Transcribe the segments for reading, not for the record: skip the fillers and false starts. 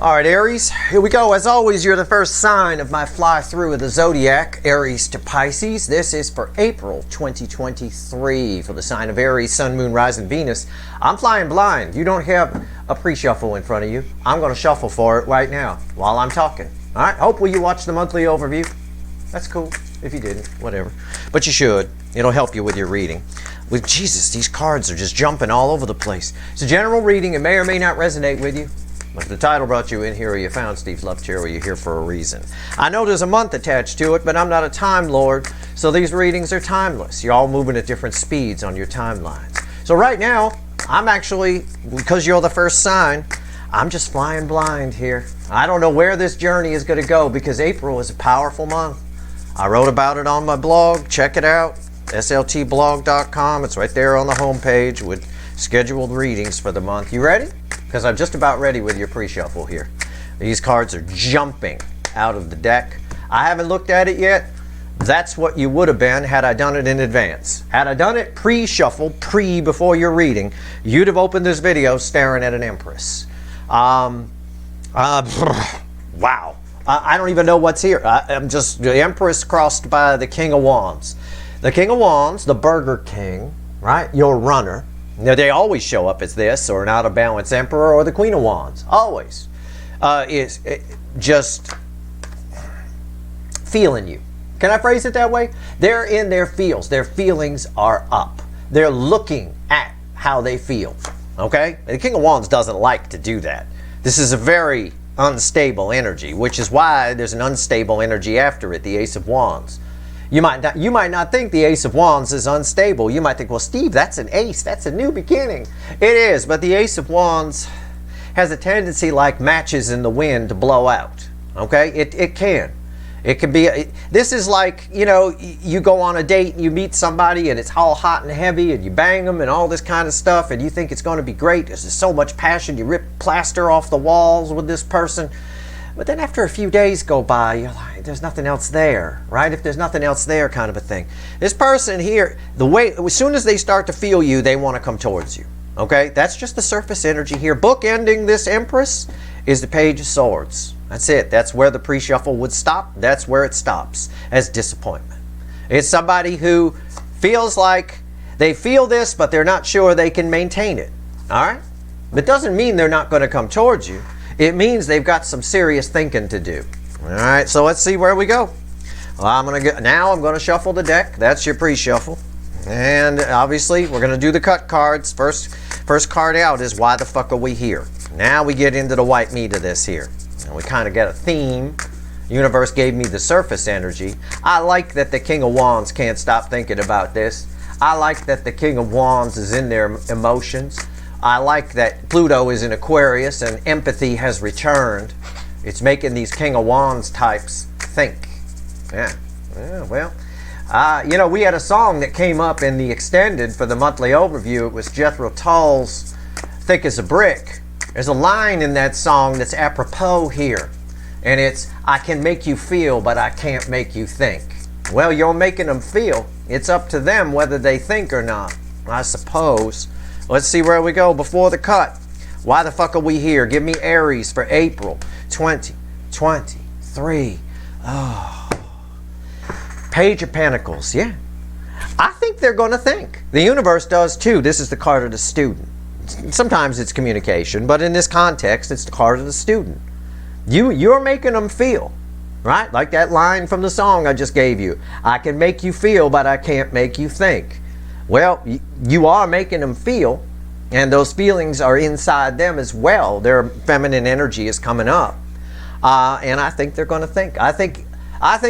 All right, Aries, here we go. As always, you're the first sign of my fly through of the zodiac, Aries to Pisces. This is for April 2023 for the sign of Aries, Sun, Moon, Rising, Venus. I'm flying blind. You don't have a pre-shuffle in front of you. I'm going to shuffle for it right now while I'm talking. All right, hopefully you watched the monthly overview. That's cool. If you didn't, whatever. But you should. It'll help you with your reading. With Jesus, these cards are just jumping all over the place. It's a general reading. It may or may not resonate with you. But if the title brought you in here, or you found Steve's Love Chair, or you're here for a reason. I know there's a month attached to it, but I'm not a time lord, so these readings are timeless. You're all moving at different speeds on your timelines. So right now, I'm actually, because you're the first sign, I'm just flying blind here. I don't know where this journey is going to go, because April is a powerful month. I wrote about it on my blog. Check it out, sltblog.com. It's right there on the homepage with scheduled readings for the month. You ready? Because I'm just about ready with your pre-shuffle here. These cards are jumping out of the deck. I haven't looked at it yet. That's what you would have been had I done it in advance. Had I done it pre-shuffle, before your reading, you'd have opened this video staring at an Empress. Wow. I don't even know what's here. I'm just the Empress crossed by the King of Wands. The King of Wands, the Burger King, right? Your runner. Now, they always show up as this, or an out-of-balance Emperor, or the Queen of Wands. Always. Is just feeling you. Can I phrase it that way? They're in their feels. Their feelings are up. They're looking at how they feel. Okay? The King of Wands doesn't like to do that. This is a very unstable energy, which is why there's an unstable energy after it, the Ace of Wands. You might not think the Ace of Wands is unstable. You might think, well, Steve, that's an ace. That's a new beginning. It is, but the Ace of Wands has a tendency, like matches in the wind, to blow out. Okay? It can. It can be, this is like, you know, you go on a date and you meet somebody and it's all hot and heavy and you bang them and all this kind of stuff and you think it's going to be great. There's so much passion. You rip plaster off the walls with this person. But then after a few days go by, you're like, there's nothing else there, right? If there's nothing else there, kind of a thing. This person here, as soon as they start to feel you, they want to come towards you, okay? That's just the surface energy here. Bookending this Empress is the Page of Swords. That's it. That's where the pre-shuffle would stop. That's where it stops, as disappointment. It's somebody who feels like they feel this, but they're not sure they can maintain it, all right? But it doesn't mean they're not going to come towards you. It means they've got some serious thinking to do. All right, so let's see where we go. Well, I'm going to shuffle the deck. That's your pre-shuffle. And obviously, we're going to do the cut cards. First card out is why the fuck are we here? Now we get into the white meat of this here. And we kind of get a theme. Universe gave me the surface energy. I like that the King of Wands can't stop thinking about this. I like that the King of Wands is in their emotions. I like that Pluto is in Aquarius and empathy has returned. It's making these King of Wands types think. Yeah well, you know, we had a song that came up in the extended for the monthly overview. It was Jethro Tull's Thick as a Brick. There's a line in that song that's apropos here. And it's, I can make you feel, but I can't make you think. Well, you're making them feel. It's up to them whether they think or not, I suppose. Let's see where we go before the cut. Why the fuck are we here? Give me Aries for April 2023. Oh. Page of Pentacles. Yeah. I think they're going to think. The universe does too. This is the card of the student. Sometimes it's communication, but in this context, it's the card of the student. You're making them feel, right? Like that line from the song I just gave you. I can make you feel, but I can't make you think. Well, you are making them feel, and those feelings are inside them as well. Their feminine energy is coming up, and I think they're going to think. I think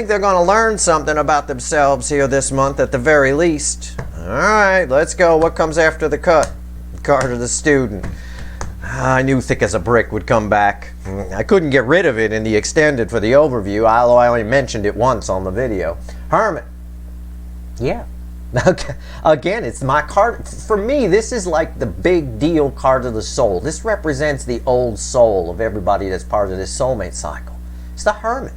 they're going to learn something about themselves here this month at the very least. All right, let's go. What comes after the cut? Card of the student. I knew Thick as a Brick would come back. I couldn't get rid of it in the extended for the overview, although I only mentioned it once on the video. Hermit. Yeah. Again, it's my card. For me, this is like the big deal card of the soul. This represents the old soul of everybody that's part of this soulmate cycle. It's the Hermit.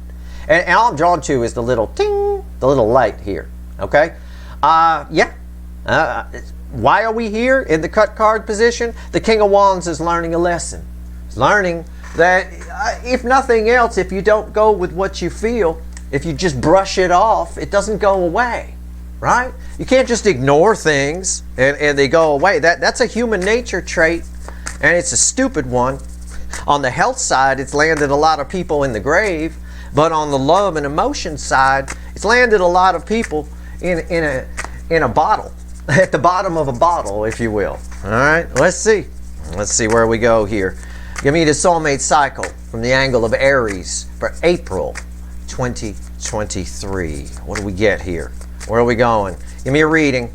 And all I'm drawn to is the little ting, the little light here. Okay? Yeah. Why are we here in the cut card position? The King of Wands is learning a lesson. He's learning that if nothing else, if you don't go with what you feel, if you just brush it off, it doesn't go away, right? You can't just ignore things and they go away. That's a human nature trait, and it's a stupid one. On the health side, it's landed a lot of people in the grave, but on the love and emotion side, it's landed a lot of people in a bottle, at the bottom of a bottle, if you will. All right, let's see where we go here. Give me the soulmate cycle from the angle of Aries for April 2023. What do we get here? Where are we going? Give me a reading.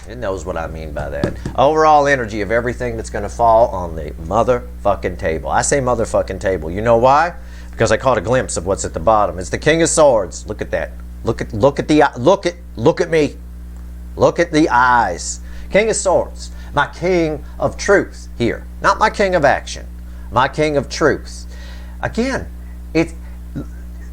It knows what I mean by that. Overall energy of everything that's going to fall on the motherfucking table. I say motherfucking table. You know why? Because I caught a glimpse of what's at the bottom. It's the King of Swords. Look at that. Look at me. Look at the eyes. King of Swords. My King of Truth here. Not my King of Action. My King of Truth. Again,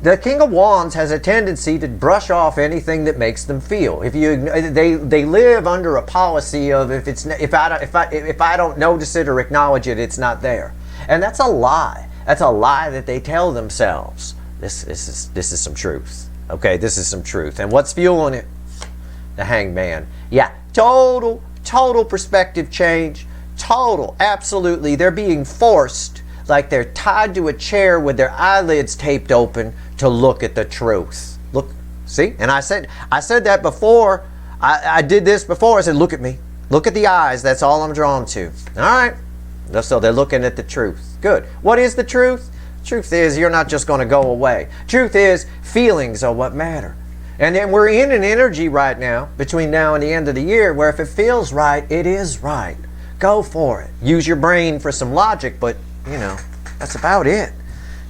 the King of Wands has a tendency to brush off anything that makes them feel. They live under a policy of if I don't notice it or acknowledge it, it's not there, and that's a lie. That's a lie that they tell themselves. This is some truth. Okay, this is some truth, and what's fueling it? The Hanged Man. Yeah, total perspective change. Total, absolutely. They're being forced, like they're tied to a chair with their eyelids taped open, to look at the truth. Look, see? And I said that before. I did this before. I said, look at me. Look at the eyes. That's all I'm drawn to. All right. So they're looking at the truth. Good. What is the truth? Truth is you're not just going to go away. Truth is feelings are what matter. And then we're in an energy right now, between now and the end of the year, where if it feels right, it is right. Go for it. Use your brain for some logic, but, that's about it.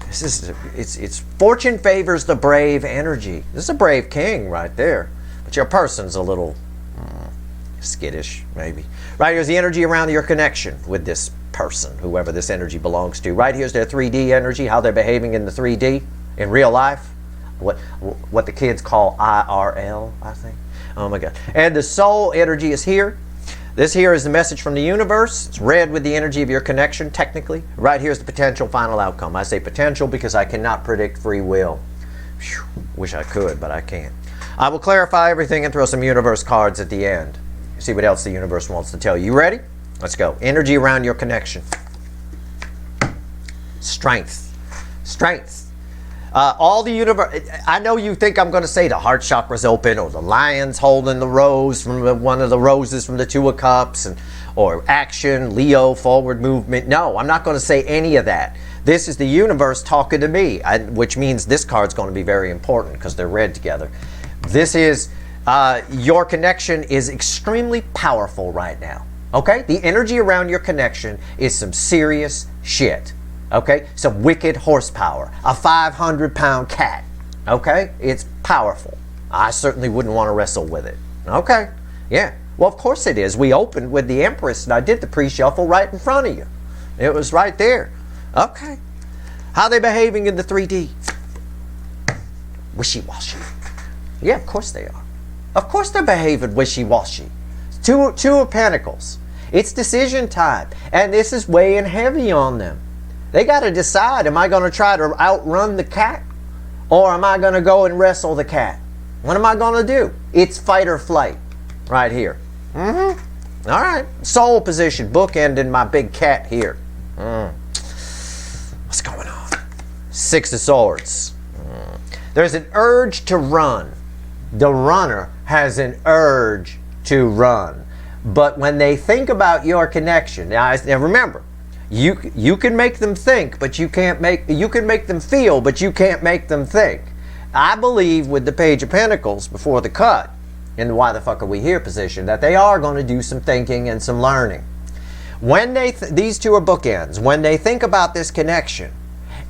It's fortune favors the brave energy. This is a brave king right there. But your person's a little skittish, maybe. Right here's the energy around your connection with this person, whoever this energy belongs to. Right here's their 3D energy, how they're behaving in the 3D, in real life. What the kids call IRL, I think. Oh my God. And the soul energy is here. This here is the message from the universe. It's red with the energy of your connection, technically. Right here's the potential final outcome. I say potential because I cannot predict free will. Whew, wish I could, but I can't. I will clarify everything and throw some universe cards at the end. See what else the universe wants to tell you. You ready? Let's go. Energy around your connection. Strength. Strength. All the universe. I know you think I'm going to say the heart chakra's open, or the lion's holding the rose from one of the roses from the Two of Cups, or action, Leo, forward movement. No, I'm not going to say any of that. This is the universe talking to me, which means this card's going to be very important because they're read together. This is your connection is extremely powerful right now. Okay, the energy around your connection is some serious shit. Okay, some wicked horsepower, a 500-pound cat. Okay, it's powerful. I certainly wouldn't want to wrestle with it. Okay, yeah. Well, of course it is. We opened with the Empress, and I did the pre-shuffle right in front of you. It was right there. Okay. How are they behaving in the 3D? Wishy-washy. Yeah, of course they are. Of course they're behaving wishy-washy. Two of Pentacles. It's decision time, and this is weighing heavy on them. They got to decide, am I going to try to outrun the cat, or am I going to go and wrestle the cat? What am I going to do? It's fight or flight right here. All right. Soul position, bookending my big cat here. What's going on? Six of Swords. There's an urge to run. The runner has an urge to run. But when they think about your connection, now remember, you can make them think, but you can make them feel, but you can't make them think. I believe with the Page of Pentacles before the cut, in the why the fuck are we here position, that they are going to do some thinking and some learning. When these two are bookends, when they think about this connection,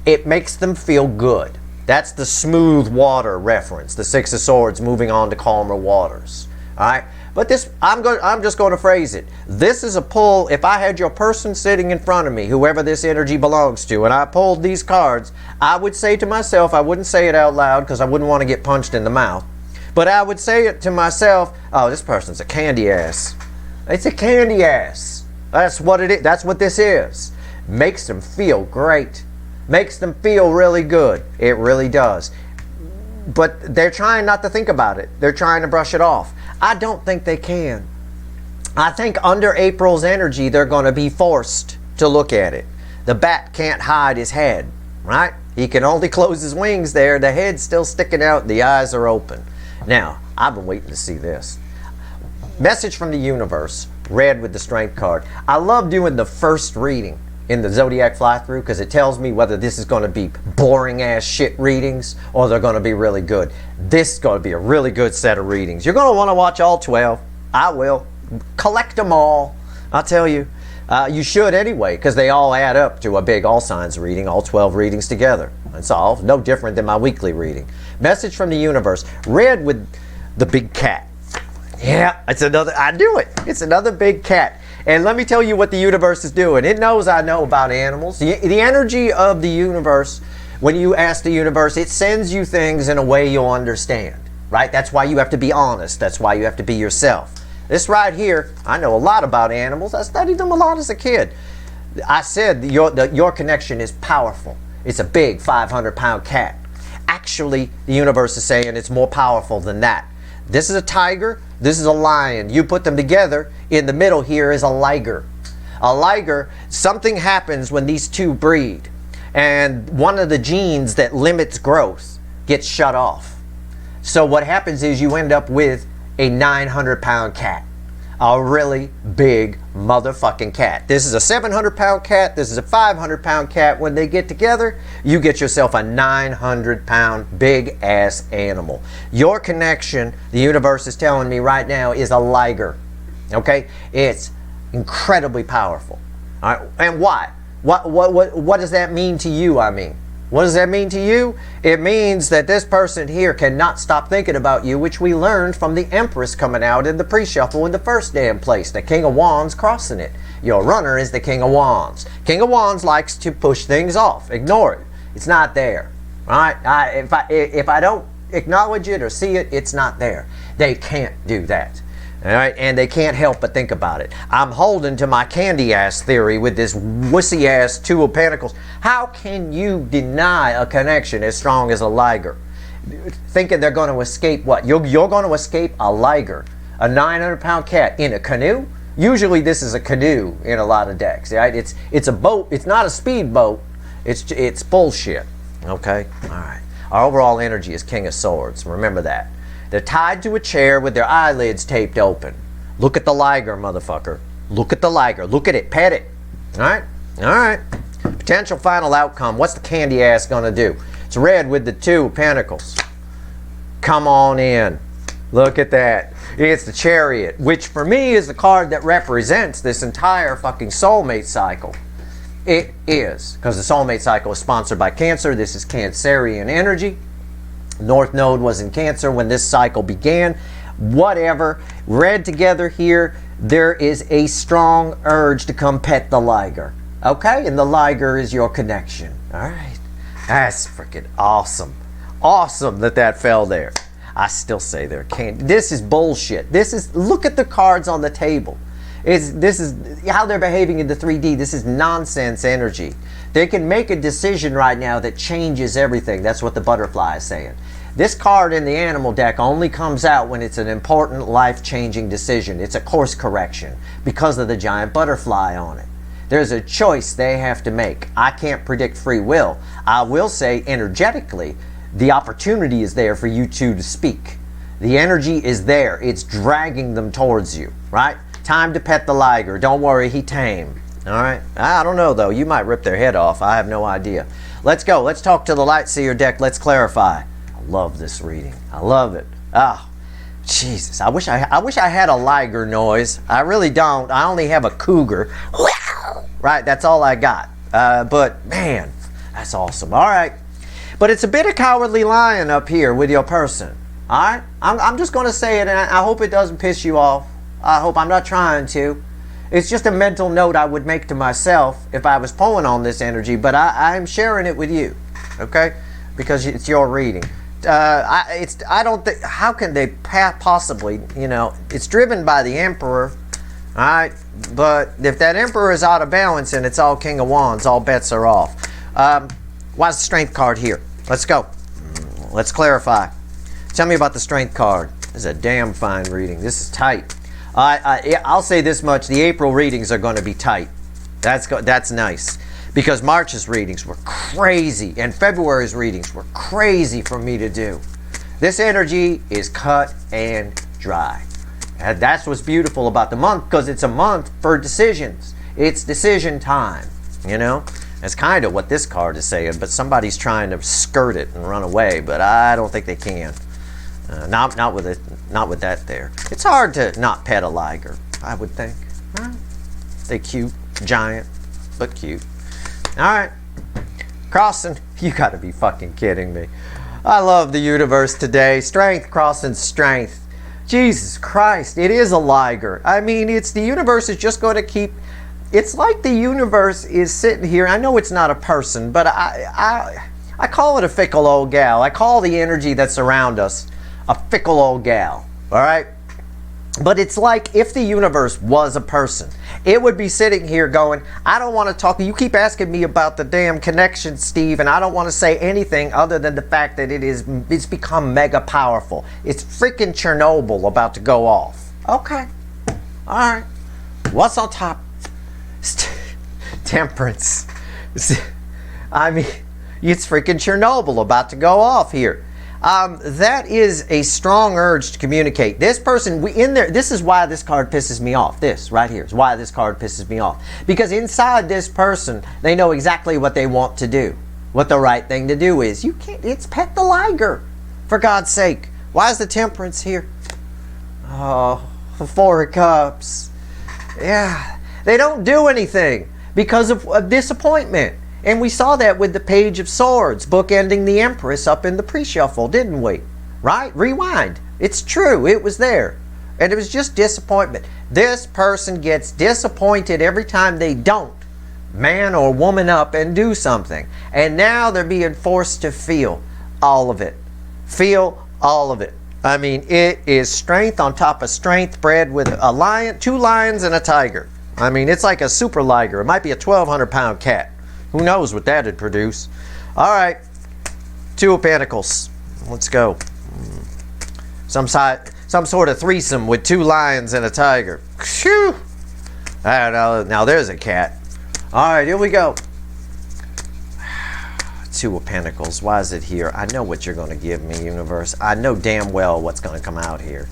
it makes them feel good. That's the smooth water reference, the Six of Swords moving on to calmer waters. All right? But this, I'm just going to phrase it. This is a pull. If I had your person sitting in front of me, whoever this energy belongs to, and I pulled these cards, I would say to myself, I wouldn't say it out loud because I wouldn't want to get punched in the mouth, but I would say it to myself, oh, this person's a candy ass. It's a candy ass. That's what it is. That's what this is. Makes them feel great. Makes them feel really good. It really does. But they're trying not to think about it. They're trying to brush it off. I don't think they can. I think under April's energy, they're going to be forced to look at it. The bat can't hide his head, right? He can only close his wings there. The head's still sticking out. The eyes are open. Now, I've been waiting to see this. Message from the universe, red with the strength card. I love doing the first reading in the Zodiac fly-through because it tells me whether this is going to be boring ass shit readings or they're going to be really good. This is going to be a really good set of readings. You're going to want to watch all 12. I will. Collect them all. I'll tell you. You should anyway, because they all add up to a big all signs reading, all 12 readings together. That's all. No different than my weekly reading. Message from the universe. Red with the big cat. Yeah, it's another, I knew it. It's another big cat. And let me tell you what the universe is doing. It knows I know about animals. The energy of the universe, when you ask the universe, it sends you things in a way you'll understand, right? That's why you have to be honest. That's why you have to be yourself. This right here, I know a lot about animals. I studied them a lot as a kid. I said your connection is powerful. It's a big 500-pound cat. Actually, the universe is saying it's more powerful than that. This is a tiger. This is a lion. You put them together. In the middle here is a liger. A liger, something happens when these two breed. And one of the genes that limits growth gets shut off. So what happens is you end up with a 900-pound cat. A really big motherfucking cat. This is a 700-pound cat. This is a 500-pound cat. When they get together, you get yourself a 900-pound big-ass animal. Your connection, the universe is telling me right now, is a liger. Okay? It's incredibly powerful. All right? And why? What does that mean to you, I mean? What does that mean to you? It means that this person here cannot stop thinking about you, which we learned from the Empress coming out in the pre-shuffle in the first damn place. The King of Wands crossing it. Your runner is the King of Wands. King of Wands likes to push things off. Ignore it. It's not there. All right? If I don't acknowledge it or see it, it's not there. They can't do that. All right, and they can't help but think about it. I'm holding to my candy ass theory with this wussy ass Two of Pentacles. How can you deny a connection as strong as a liger? Thinking they're going to escape what? You're going to escape a liger, a 900-pound cat in a canoe? Usually this is a canoe in a lot of decks, right? It's a boat. It's not a speedboat. It's bullshit. Okay, all right. Our overall energy is King of Swords. Remember that. They're tied to a chair with their eyelids taped open. Look at the liger, motherfucker. Look at the liger. Look at it. Pet it. All right? All right. Potential final outcome. What's the candy ass going to do? It's red with the Two of Pentacles. Come on in. Look at that. It's the Chariot, which for me is the card that represents this entire fucking soulmate cycle. It is. Because the soulmate cycle is sponsored by Cancer. This is Cancerian energy. North Node was in Cancer when this cycle began. Whatever. Read together here, there is a strong urge to come pet the liger. Okay? And the liger is your connection. Alright? That's freaking awesome. Awesome that fell there. I still say there can't. This is bullshit. This is, look at the cards on the table. This is how they're behaving in the 3D. This is nonsense energy. They can make a decision right now that changes everything. That's what the butterfly is saying. This card in the animal deck only comes out when it's an important life-changing decision. It's a course correction because of the giant butterfly on it. There's a choice they have to make. I can't predict free will. I will say energetically, the opportunity is there for you two to speak. The energy is there. It's dragging them towards you, right? Time to pet the liger. Don't worry, he tame. All right? I don't know, though. You might rip their head off. I have no idea. Let's go. Let's talk to the Light Seer deck. Let's clarify. I love this reading. I love it. Ah, Jesus. I wish I had a liger noise. I really don't. I only have a cougar. Right? That's all I got. But, man, that's awesome. All right. But it's a bit of cowardly lion up here with your person. All right? I'm just going to say it, and I hope it doesn't piss you off. I hope I'm not trying to. It's just a mental note I would make to myself if I was pulling on this energy, but I'm sharing it with you, okay? Because it's your reading. I don't think, how can they possibly, you know, it's driven by the Emperor, all right? But if that Emperor is out of balance and it's all King of Wands, all bets are off. Why is the strength card here? Let's go. Let's clarify. Tell me about the strength card. This is a damn fine reading. This is tight. I'll say this much. The April readings are going to be tight. That's nice. Because March's readings were crazy. And February's readings were crazy for me to do. This energy is cut and dry. And that's what's beautiful about the month. Because it's a month for decisions. It's decision time. You know? That's kind of what this card is saying. But somebody's trying to skirt it and run away. But I don't think they can. Not with that there. It's hard to not pet a liger, I would think. They're cute, giant, but cute. All right, crossing. You got to be fucking kidding me. I love the universe today. Strength crossing strength. Jesus Christ, it is a liger. I mean, the universe is just going to keep. It's like the universe is sitting here. I know it's not a person, but I call it a fickle old gal. I call the energy that's around us a fickle old gal, all right? But it's like if the universe was a person, it would be sitting here going, I don't want to talk. You keep asking me about the damn connection, Steve, and I don't want to say anything other than the fact that it's become mega powerful. It's freaking Chernobyl about to go off. Okay, all right. What's on top? Temperance. I mean, it's freaking Chernobyl about to go off here. That is a strong urge to communicate. This person, this is why this card pisses me off. This right here is why this card pisses me off. Because inside this person, they know exactly what they want to do. What the right thing to do is. It's pet the liger. For God's sake. Why is the temperance here? Oh, 4 of Cups. Yeah. They don't do anything because of disappointment. And we saw that with the Page of Swords, bookending the Empress up in the pre-shuffle, didn't we? Right? Rewind. It's true. It was there. And it was just disappointment. This person gets disappointed every time they don't man or woman up and do something. And now they're being forced to feel all of it. Feel all of it. I mean, it is strength on top of strength bred with a lion, 2 lions and a tiger. I mean, it's like a super liger. It might be a 1,200-pound cat. Who knows what that'd produce? All right, 2 of Pentacles. Let's go. Some sort of threesome with 2 lions and a tiger. Phew. Now there's a cat. All right, here we go. 2 of Pentacles. Why is it here? I know what you're going to give me, universe. I know damn well what's going to come out here.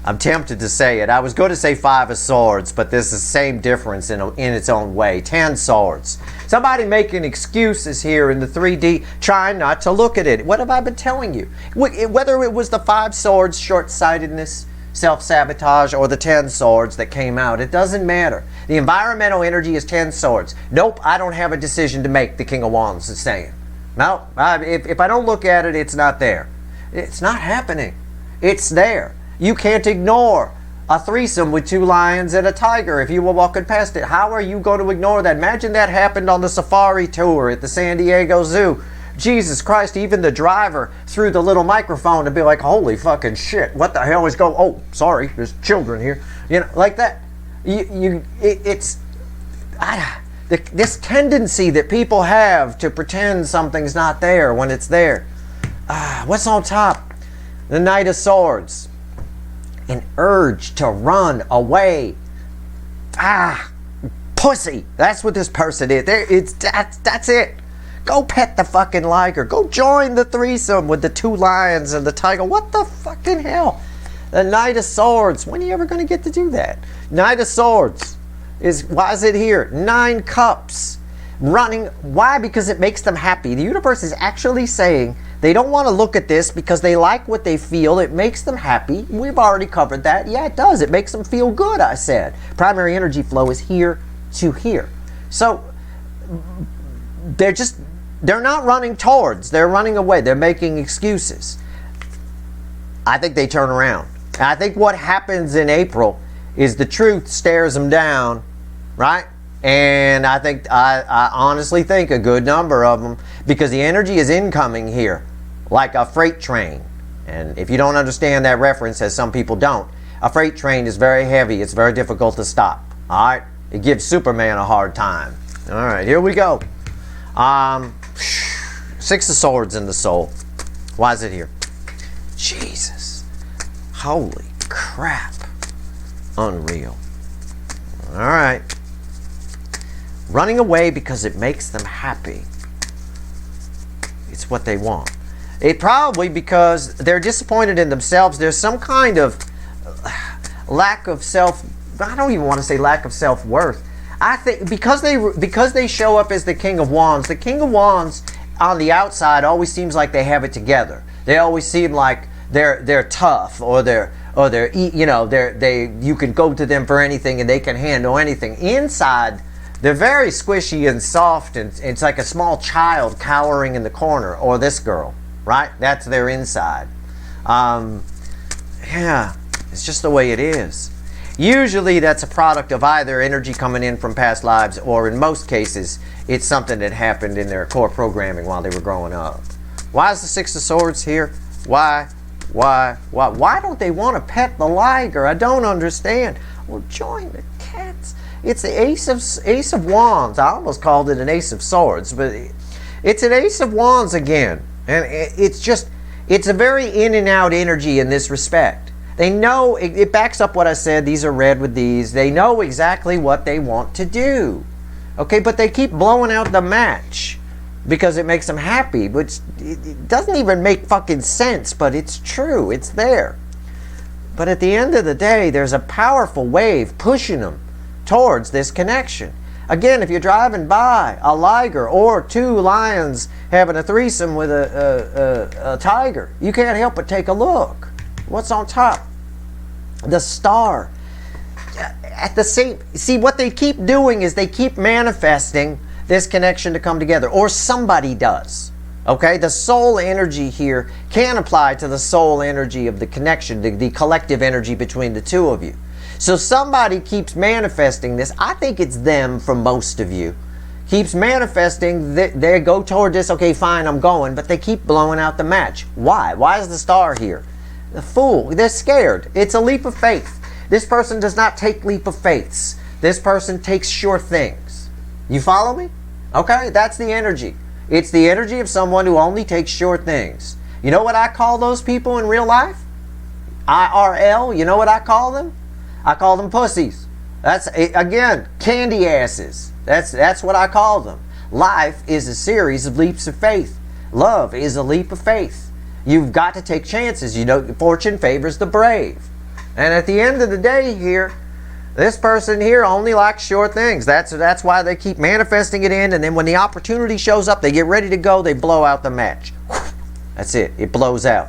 I'm tempted to say it. I was going to say 5 of Swords, but there's the same difference in its own way. 10 Swords. Somebody making excuses here in the 3D, trying not to look at it. What have I been telling you? Whether it was the 5 Swords, short-sightedness, self-sabotage, or the 10 Swords that came out, it doesn't matter. The environmental energy is 10 Swords. Nope, I don't have a decision to make, the King of Wands is saying. No, if I don't look at it, it's not there. It's not happening. It's there. You can't ignore a threesome with 2 lions and a tiger if you were walking past it. How are you going to ignore that? Imagine that happened on the safari tour at the San Diego Zoo. Jesus Christ, even the driver threw the little microphone to be like, holy fucking shit, what the hell is going on? Oh, sorry, there's children here. You know, like that. This tendency that people have to pretend something's not there when it's there. What's on top? The Knight of Swords. An urge to run away. Pussy. That's what this person is. That's it. Go pet the fucking liger. Go join the threesome with the 2 lions and the tiger. What the fucking hell? The Knight of Swords. When are you ever going to get to do that? Knight of Swords. Why is it here? 9 Cups. Running. Why? Because it makes them happy. The universe is actually saying they don't want to look at this because they like what they feel. It makes them happy. We've already covered that. Yeah, it does. It makes them feel good, I said. Primary energy flow is here to here. So they're not running towards. They're running away. They're making excuses. I think they turn around. I think what happens in April is the truth stares them down, right? And I honestly think a good number of them, because the energy is incoming here like a freight train. And if you don't understand that reference, as some people don't, a freight train is very heavy. It's very difficult to stop. All right? It gives Superman a hard time. All right, here we go. Six of Swords in the soul. Why is it here? Jesus. Holy crap. Unreal. All right. Running away because it makes them happy. It's what they want. It probably because they're disappointed in themselves. There's some kind of lack of I don't even want to say lack of self-worth. I think because they show up as the King of Wands. The King of Wands on the outside always seems like they have it together. They always seem like they're tough, or you can go to them for anything and they can handle anything. Inside, they're very squishy and soft, and it's like a small child cowering in the corner, or this girl, right? That's their inside. Yeah, it's just the way it is. Usually that's a product of either energy coming in from past lives, or in most cases, it's something that happened in their core programming while they were growing up. Why is the Six of Swords here? Why don't they want to pet the liger? I don't understand. Well, join the cats. It's the Ace of Wands. I almost called it an Ace of Swords, but it's an Ace of Wands again. And it's a very in and out energy in this respect. They know, it backs up what I said. These are red with these. They know exactly what they want to do. Okay, but they keep blowing out the match because it makes them happy, which it doesn't even make fucking sense, but it's true. It's there. But at the end of the day, there's a powerful wave pushing them towards this connection. Again, if you're driving by a liger or two lions having a threesome with a tiger, you can't help but take a look. What's on top? The star. At the same, see, what they keep doing is they keep manifesting this connection to come together, or somebody does. Okay, the soul energy here can apply to the soul energy of the connection, the collective energy between the two of you. So somebody keeps manifesting this. I think it's them for most of you. Keeps manifesting, they go toward this, okay, fine, I'm going, but they keep blowing out the match. Why? Why is the star here? The Fool. They're scared. It's a leap of faith. This person does not take leap of faiths. This person takes sure things. You follow me? Okay, that's the energy. It's the energy of someone who only takes sure things. You know what I call those people in real life? IRL. You know what I call them? I call them pussies. That's, again, candy asses. That's what I call them. Life is a series of leaps of faith. Love is a leap of faith. You've got to take chances. You know, fortune favors the brave. And at the end of the day here, this person here only likes sure things. That's why they keep manifesting it in, and then when the opportunity shows up, they get ready to go, they blow out the match. That's it. It blows out.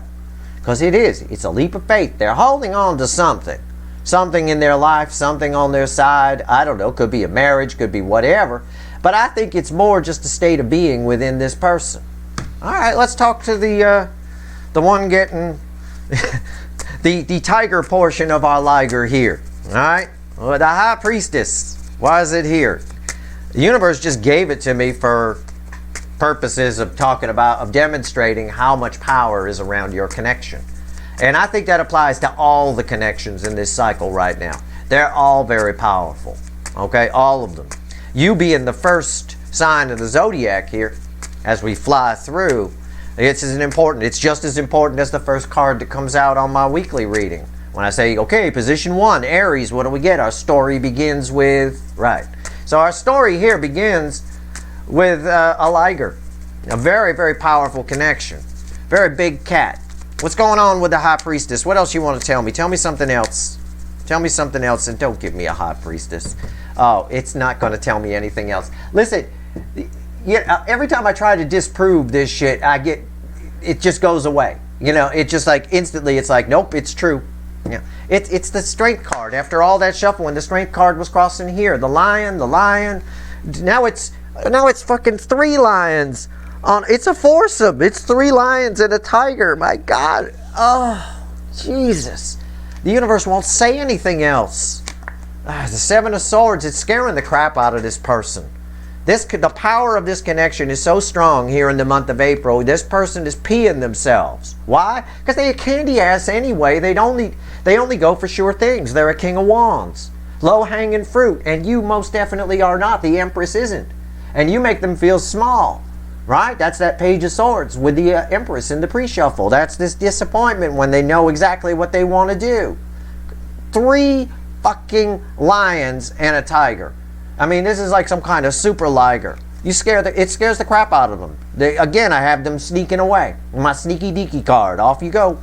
Because it's a leap of faith. They're holding on to something. Something in their life, something on their side. I don't know. Could be a marriage, could be whatever. But I think it's more just a state of being within this person. All right, let's talk to the one getting the tiger portion of our liger here. All right, well, the High Priestess. Why is it here? The universe just gave it to me for purposes of demonstrating how much power is around your connection. And I think that applies to all the connections in this cycle right now. They're all very powerful. Okay, all of them. You being the first sign of the zodiac here, as we fly through, it's just as important as the first card that comes out on my weekly reading. When I say, okay, position 1, Aries, what do we get? Our story begins with, right. So our story here begins with a liger. A very, very powerful connection. Very big cat. What's going on with the High Priestess? What else you want to tell me? Tell me something else. Tell me something else, and don't give me a High Priestess. Oh, it's not going to tell me anything else. Listen, every time I try to disprove this shit, it just goes away. You know, it just like instantly, it's like, nope, it's true. Yeah, it's the Strength card. After all that shuffling, the Strength card was crossing here. The lion. Now it's fucking 3 lions. It's a foursome. It's 3 lions and a tiger. My God. Oh, Jesus. The universe won't say anything else. The 7 of Swords. It's scaring the crap out of this person. The power of this connection is so strong here in the month of April. This person is peeing themselves. Why? Because they're a candy ass anyway. They only go for sure things. They're a King of Wands. Low-hanging fruit. And you most definitely are not. The Empress isn't. and you make them feel small, right? That's that Page of Swords with the Empress in the pre-shuffle. That's this disappointment when they know exactly what they want to do. 3 fucking lions and a tiger. I mean, this is like some kind of super liger. It scares the crap out of them. Again, I have them sneaking away. My sneaky deaky card. Off you go.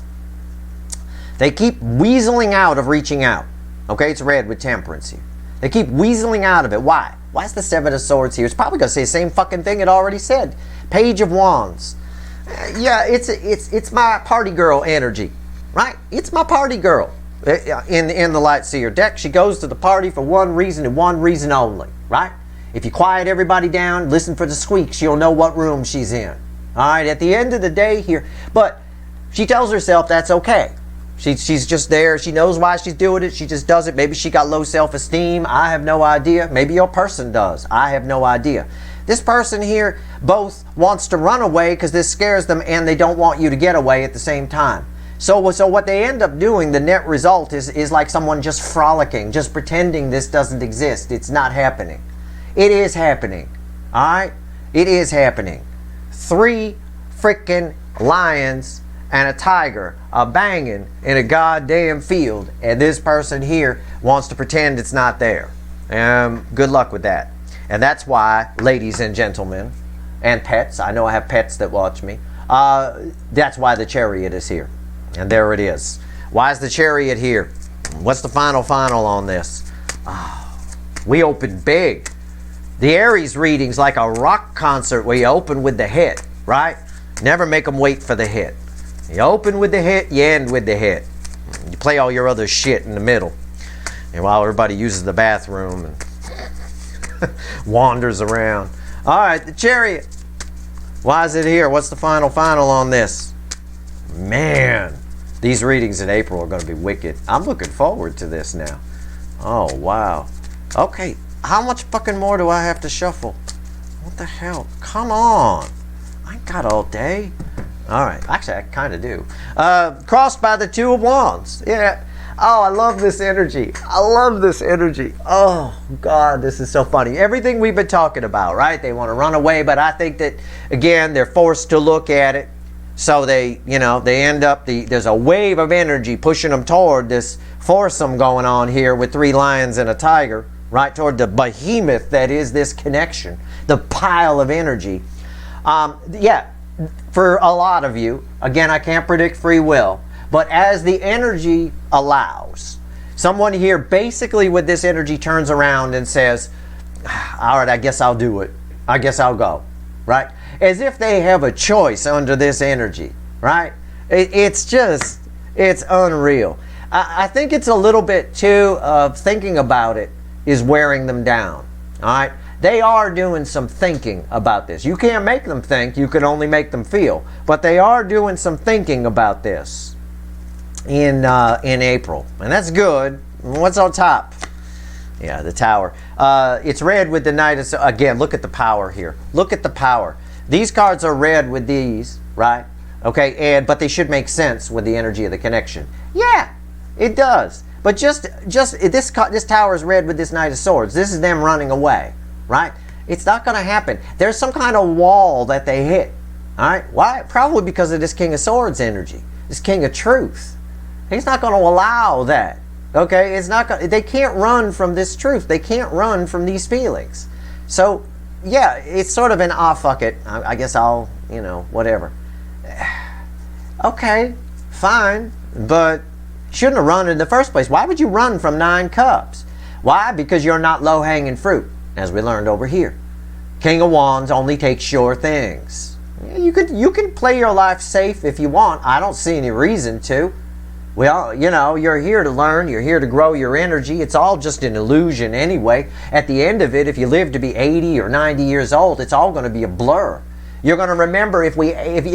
They keep weaseling out of reaching out. Okay, it's red with Temperance here. They keep weaseling out of it. Why? Why is the 7 of Swords here? It's probably going to say the same fucking thing it already said. Page of Wands. Yeah, it's my party girl energy, right? It's my party girl. In the Light Seer deck, she goes to the party for one reason and one reason only, right? If you quiet everybody down, listen for the squeaks, you'll know what room she's in. All right, at the end of the day here, but she tells herself that's okay. She's just there. She knows why she's doing it. She just does it. Maybe she got low self-esteem. I have no idea. Maybe your person does. I have no idea. This person here both wants to run away because this scares them, and they don't want you to get away at the same time. So what they end up doing, the net result is like someone just frolicking, just pretending this doesn't exist. It's not happening. It is happening. All right? It is happening. 3 freaking lions and a tiger are banging in a goddamn field, and this person here wants to pretend it's not there. Good luck with that. And that's why, ladies and gentlemen, and pets, I know I have pets that watch me, that's why the Chariot is here. And there it is. Why is the Chariot here? What's the final on this? We open big. The Aries reading's like a rock concert where you open with the hit, right? Never make them wait for the hit. You open with the hit, you end with the hit. You play all your other shit in the middle. And while everybody uses the bathroom and wanders around. All right, the Chariot. Why is it here? What's the final on this? Man, these readings in April are going to be wicked. I'm looking forward to this now. Oh, wow. Okay, how much fucking more do I have to shuffle? What the hell? Come on. I ain't got all day. All right, actually, I kind of do. Crossed by the 2 of Wands. Yeah. Oh, I love this energy. I love this energy. Oh, God, this is so funny. Everything we've been talking about, right? They want to run away, but I think that, again, they're forced to look at it. So they end up, there's a wave of energy pushing them toward this foursome going on here with 3 lions and a tiger, right? Toward the behemoth that is this connection, the pile of energy. Yeah, for a lot of you, again, I can't predict free will, but as the energy allows, someone here basically with this energy turns around and says, all right, I guess I'll do it. I guess I'll go, right? As if they have a choice under this energy, right? It's unreal. I think it's a little bit too of thinking about it is wearing them down, all right? They are doing some thinking about this. You can't make them think, you can only make them feel. But they are doing some thinking about this in April. And that's good. What's on top? Yeah, the Tower. It's red with the Knight of... Again, look at the power here. Look at the power. These cards are red with these, right? Okay, but they should make sense with the energy of the connection. Yeah, it does. But just this Tower is red with this Knight of Swords. This is them running away. Right? It's not going to happen. There's some kind of wall that they hit. All right? Why? Probably because of this King of Swords energy. This King of Truth. He's not going to allow that. Okay? It's not going. They can't run from this truth. They can't run from these feelings. So, yeah, it's sort of an fuck it. I guess I'll, whatever. Okay, fine, but shouldn't have run in the first place. Why would you run from 9 Cups? Why? Because you're not low-hanging fruit. As we learned over here. King of Wands only takes sure things. You can play your life safe if you want. I don't see any reason to. Well, you're here to learn. You're here to grow your energy. It's all just an illusion anyway. At the end of it, if you live to be 80 or 90 years old, it's all going to be a blur. You're going to remember, if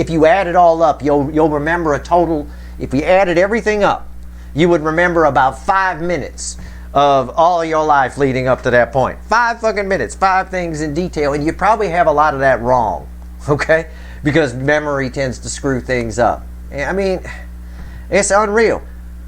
you add it all up, you'll remember a total, if you added everything up, you would remember about 5 minutes of all your life leading up to that point. 5 fucking minutes, 5 things in detail, and you probably have a lot of that wrong, okay? Because memory tends to screw things up. I mean, it's unreal.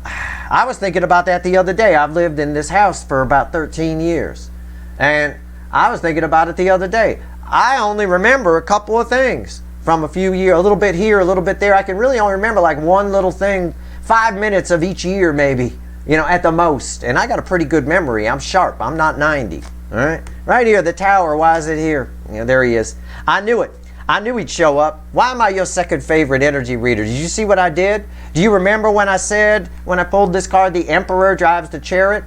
I was thinking about that the other day. I've lived in this house for about 13 years, and I was thinking about it the other day. I only remember a couple of things from a few years, a little bit here, a little bit there. I can really only remember like one little thing, 5 minutes of each year maybe, you know, at the most. And I got a pretty good memory. I'm sharp. I'm not 90. All right. Right here, the tower. Why is it here? You know, there he is. I knew it. I knew he'd show up. Why am I your second favorite energy reader? Did you see what I did? Do you remember when I said, when I pulled this card, the Emperor drives the chariot?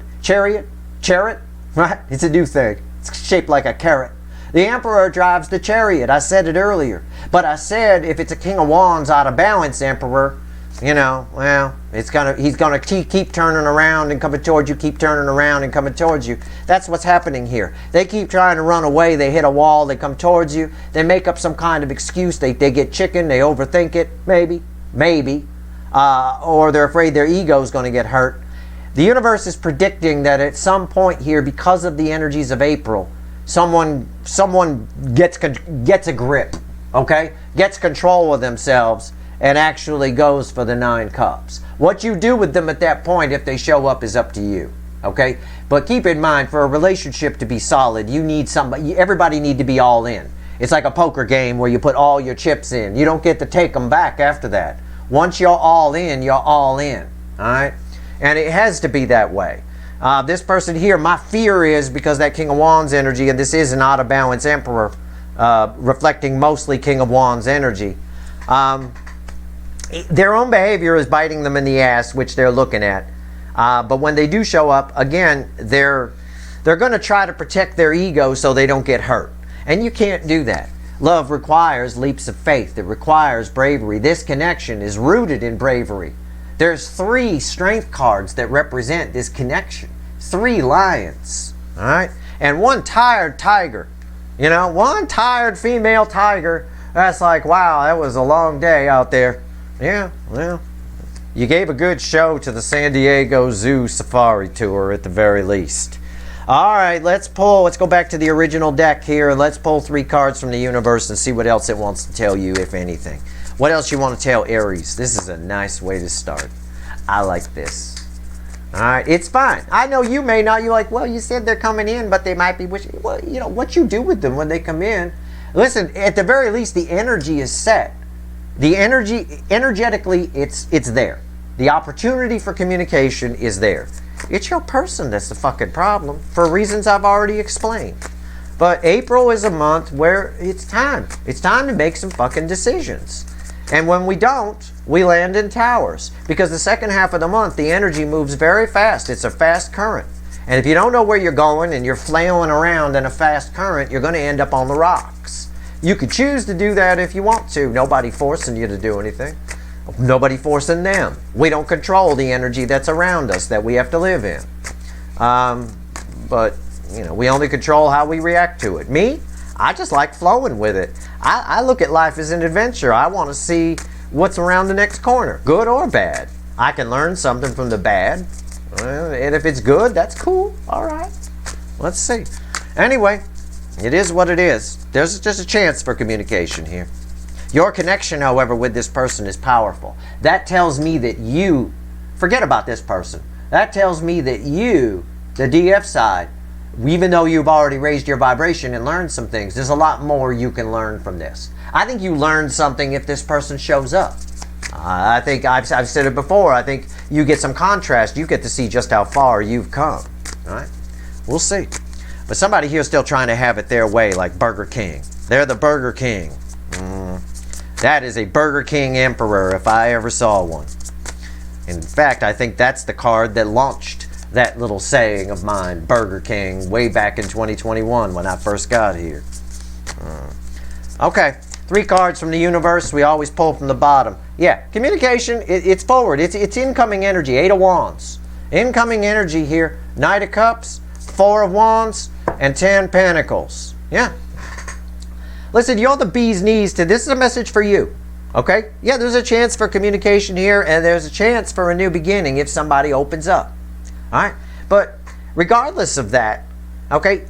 Right? It's a new thing. It's shaped like a carrot. The Emperor drives the chariot. I said it earlier. But I said if it's a King of Wands out of balance Emperor, you know, well, he's gonna keep turning around and coming towards you, keep turning around and coming towards you. That's what's happening here. They keep trying to run away. They hit a wall. They come towards you. They make up some kind of excuse. They get chicken. They overthink it. Maybe. Or they're afraid their ego's going to get hurt. The universe is predicting that at some point here, because of the energies of April, someone gets a grip, okay? Gets control of themselves and actually goes for the 9 cups. What you do with them at that point, if they show up, is up to you, okay? But keep in mind, for a relationship to be solid, you need somebody. Everybody need to be all in. It's like a poker game where you put all your chips in. You don't get to take them back after that. Once you're all in, you're all in, all right? And it has to be that way. This person here, my fear is, because that King of Wands energy, and this is an out of balance Emperor, reflecting mostly King of Wands energy, their own behavior is biting them in the ass, which they're looking at. But when they do show up, again, they're going to try to protect their ego so they don't get hurt. And you can't do that. Love requires leaps of faith. It requires bravery. This connection is rooted in bravery. There's 3 strength cards that represent this connection. 3 lions, all right? And 1 tired tiger. You know, 1 tired female tiger. That's like, wow, that was a long day out there. Yeah, well, you gave a good show to the San Diego Zoo Safari Tour at the very least. All right, let's go back to the original deck here, and let's pull 3 cards from the universe and see what else it wants to tell you, if anything. What else you want to tell Aries? This is a nice way to start. I like this. All right, it's fine. I know you may not. You're like, well, you said they're coming in, but they might be wishing. Well, you know, what you do with them when they come in. Listen, at the very least, the energy is set. The energy, energetically, it's there. The opportunity for communication is there. It's your person that's the fucking problem, for reasons I've already explained. But April is a month where it's time. It's time to make some fucking decisions. And when we don't, we land in towers. Because the second half of the month, the energy moves very fast. It's a fast current. And if you don't know where you're going and you're flailing around in a fast current, you're going to end up on the rocks. You could choose to do that if you want to. Nobody forcing you to do anything. Nobody forcing them. We don't control the energy that's around us that we have to live in. But, you know, we only control how we react to it. Me, I just like flowing with it. I look at life as an adventure. I want to see what's around the next corner, good or bad. I can learn something from the bad. And if it's good, that's cool. All right. Let's see. Anyway, it is what it is. There's just a chance for communication here. Your connection, however, with this person is powerful. That tells me that you, forget about this person. That tells me that you, the DF side, even though you've already raised your vibration and learned some things, there's a lot more you can learn from this. I think you learned something if this person shows up. I think I've said it before. I think you get some contrast. You get to see just how far you've come. All right? We'll see. But somebody here is still trying to have it their way, like Burger King. They're the Burger King. That is a Burger King Emperor if I ever saw one. In fact, I think that's the card that launched that little saying of mine, Burger King, way back in 2021 when I first got here. Okay, 3 cards from the universe. We always pull from the bottom. Yeah, communication, it's forward. It's incoming energy, 8 of Wands. Incoming energy here, Knight of Cups, 4 of Wands, and 10 Pentacles. Yeah. Listen, you're the bee's knees to this. Is a message for you. Okay? Yeah, there's a chance for communication here, and there's a chance for a new beginning if somebody opens up. All right? But regardless of that, okay,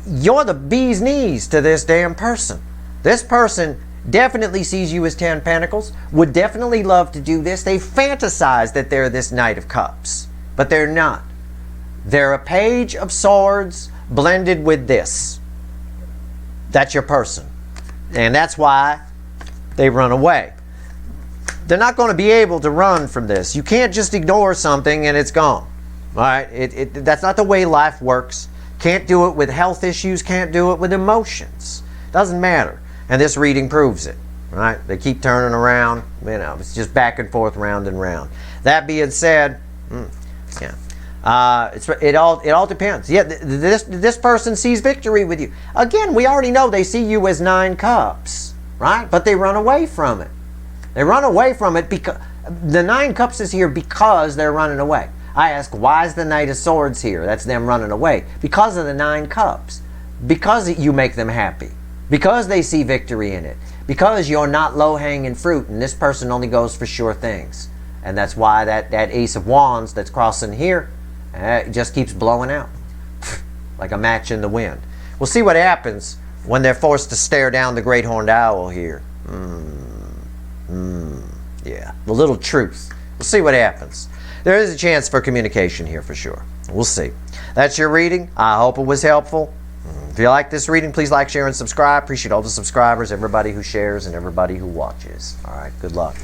you're the bee's knees to this damn person. This person definitely sees you as 10 Pentacles, would definitely love to do this. They fantasize that they're this Knight of Cups, but they're not. They're a Page of Swords blended with this. That's your person. And that's why they run away. They're not going to be able to run from this. You can't just ignore something and it's gone. All right? That's not the way life works. Can't do it with health issues. Can't do it with emotions. Doesn't matter. And this reading proves it. Right? They keep turning around. You know, it's just back and forth, round and round. That being said, it all depends. Yeah, this person sees victory with you. Again, we already know they see you as 9 cups, right? But they run away from it. They run away from it because the 9 cups is here because they're running away. I ask, why is the Knight of Swords here? That's them running away. Because of the 9 cups. Because you make them happy. Because they see victory in it. Because you're not low-hanging fruit, and this person only goes for sure things. And that's why that Ace of Wands that's crossing here just keeps blowing out. Like a match in the wind. We'll see what happens when they're forced to stare down the Great Horned Owl here. Yeah, the little truth. We'll see what happens. There is a chance for communication here for sure. We'll see. That's your reading. I hope it was helpful. If you like this reading, please like, share, and subscribe. Appreciate all the subscribers, everybody who shares, and everybody who watches. All right, good luck.